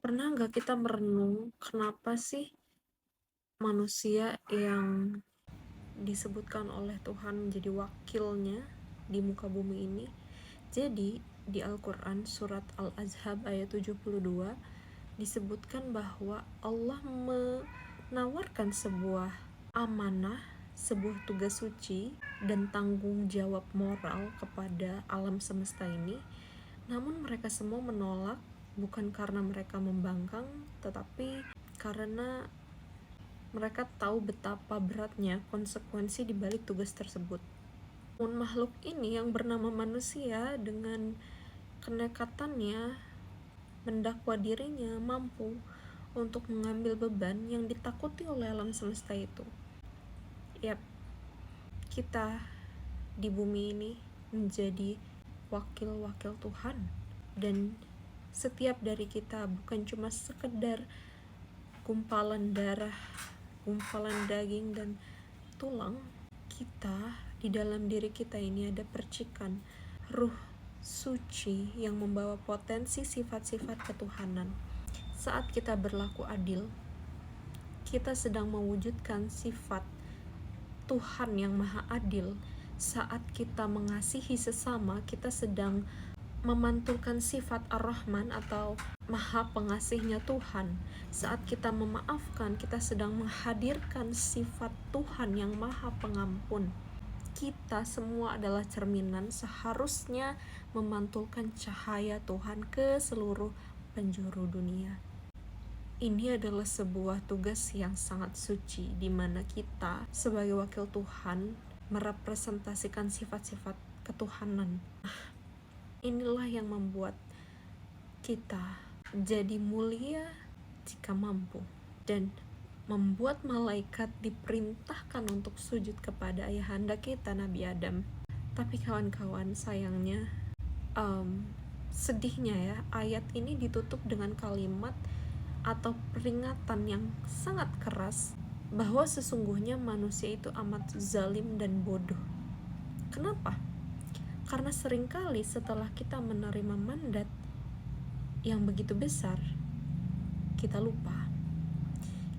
Pernah nggak kita merenung kenapa sih manusia yang disebutkan oleh Tuhan menjadi wakilnya di muka bumi ini? Jadi di Al-Quran surat Al-Ahzab ayat 72 disebutkan bahwa Allah menawarkan sebuah amanah, sebuah tugas suci dan tanggung jawab moral kepada alam semesta ini. Namun mereka semua menolak, bukan karena mereka membangkang, tetapi karena mereka tahu betapa beratnya konsekuensi di balik tugas tersebut. Namun makhluk ini yang bernama manusia dengan kenekatannya mendakwa dirinya mampu untuk mengambil beban yang ditakuti oleh alam semesta itu. Yap, kita di bumi ini menjadi wakil-wakil Tuhan, dan setiap dari kita bukan cuma sekedar gumpalan darah, gumpalan daging dan tulang. Kita, di dalam diri kita ini ada percikan ruh suci yang membawa potensi sifat-sifat ketuhanan. Saat kita berlaku adil, kita sedang mewujudkan sifat Tuhan yang maha adil. Saat kita mengasihi sesama, kita sedang memantulkan sifat Ar-Rahman atau maha pengasihnya Tuhan. Saat kita memaafkan, kita sedang menghadirkan sifat Tuhan yang maha pengampun. Kita semua adalah cerminan, seharusnya memantulkan cahaya Tuhan ke seluruh penjuru dunia. Ini adalah sebuah tugas yang sangat suci, di mana kita sebagai wakil Tuhan merepresentasikan sifat-sifat ketuhanan. Inilah yang membuat kita jadi mulia jika mampu, dan membuat malaikat diperintahkan untuk sujud kepada ayahanda kita Nabi Adam. Tapi kawan-kawan, sayangnya sedihnya ya, ayat ini ditutup dengan kalimat atau peringatan yang sangat keras bahwa sesungguhnya manusia itu amat zalim dan bodoh. Kenapa? Karena seringkali setelah kita menerima mandat yang begitu besar, kita lupa.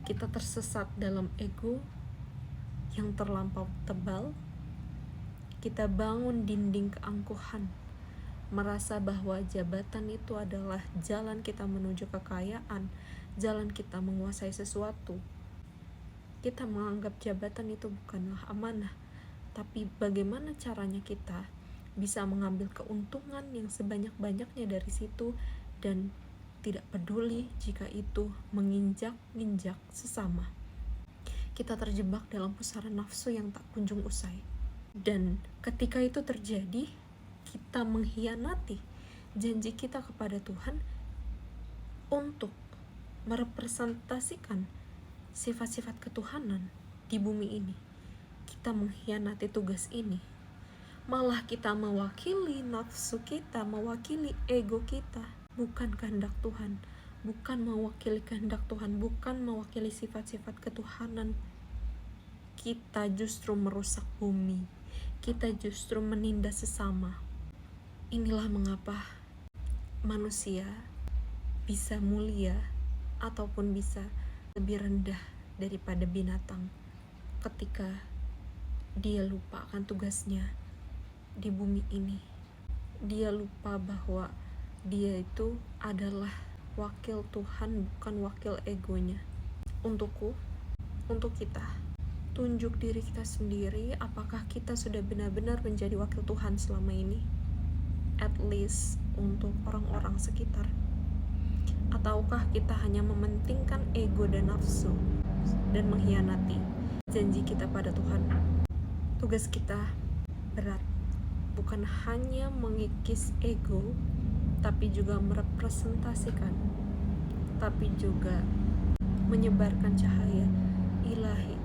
Kita tersesat dalam ego yang terlampau tebal. Kita bangun dinding keangkuhan, merasa bahwa jabatan itu adalah jalan kita menuju kekayaan, jalan kita menguasai sesuatu. Kita menganggap jabatan itu bukanlah amanah, tapi bagaimana caranya kita bisa mengambil keuntungan yang sebanyak-banyaknya dari situ, dan tidak peduli jika itu menginjak-injak sesama. Kita terjebak dalam pusaran nafsu yang tak kunjung usai. Dan ketika itu terjadi, kita mengkhianati janji kita kepada Tuhan untuk merepresentasikan sifat-sifat ketuhanan di bumi ini. Kita mengkhianati tugas ini. Malah kita mewakili nafsu kita, mewakili ego kita, bukan kehendak Tuhan, bukan mewakili kehendak Tuhan, bukan mewakili sifat-sifat ketuhanan. Kita justru merusak bumi, kita justru menindas sesama. Inilah mengapa manusia bisa mulia ataupun bisa lebih rendah daripada binatang ketika dia lupa akan tugasnya di bumi ini. Dia lupa bahwa dia itu adalah wakil Tuhan, bukan wakil egonya. Untukku, untuk kita, tunjuk diri kita sendiri, apakah kita sudah benar-benar menjadi wakil Tuhan selama ini, at least untuk orang-orang sekitar, ataukah kita hanya mementingkan ego dan nafsu dan mengkhianati janji kita pada Tuhan. Tugas kita berat, bukan hanya mengikis ego, tapi juga merepresentasikan, tapi juga menyebarkan cahaya ilahi.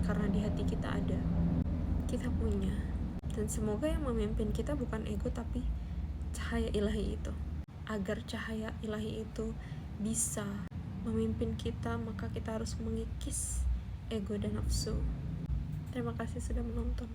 Karena di hati kita ada, kita punya, dan semoga yang memimpin kita bukan ego tapi cahaya ilahi itu. Agar cahaya ilahi itu bisa memimpin kita, maka kita harus mengikis ego dan nafsu. Terima kasih sudah menonton.